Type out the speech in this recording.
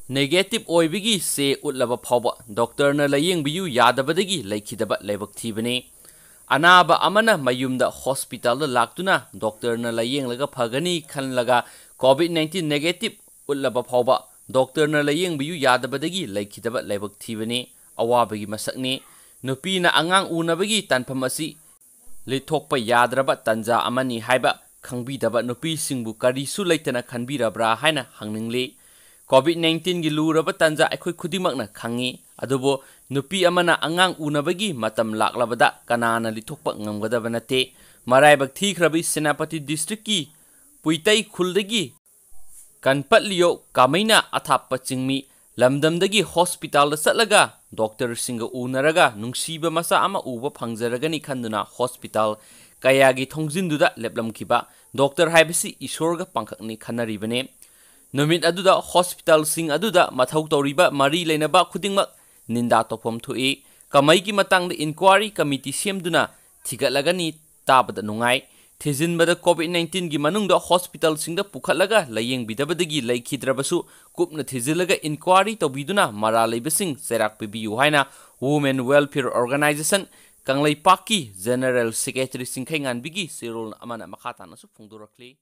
Negative Oibagi se Utlaphaoba Doctor na Layengbiyu Yadabadagi Leikhidaba Leikhidaba Anaba amana mayumda hospital laktuna Doctor na Layenglaga Phagani khanlaga COVID-19 negative Utlaphaoba Doctor na Layengbiyu Yadabadagi Leikhidaba Leikhidaba awabagi masakni nupi na angang unabagi tanpham asi lithokpa yadraba tanja amani haiba khangbidaba nupi singbu karisu leitana khanbirabra haina hangningli COVID-19 gi luraba tanja akhoi khudimakna khangi adubo nupi amana angang unabagi matam laklabada kanana lithokpa ngamgadaba nate maraibak thikhrabi senapati district ki puitai khuldagi kanpatliyo kamaina athappa chingmi lamdamdagi hospital satlaga doctor singa unaraga nungsiba masa ama uba phangjaragani khanduna hospital kayagi thongjinduda leplamkiba doctor haibasi isorga pangkhakni khanaribane numit aduda hospital sing aduda mathau toriba mari leinaba khudingmak ninda topom thui kamai ki matangda inquiry committee semduna thigatlagani tabada nungai thijinbada COVID-19 gi manungda hospital singda pukhatlaga Layengbiyu Leikhidaba kupna thijilaga inquiry tobiduna mara leibasing serak pibiyu haina Women Welfare Organization Kanglai Paki General Secretary Singkhaingan bigi sirol amana makhatana su phungdurakli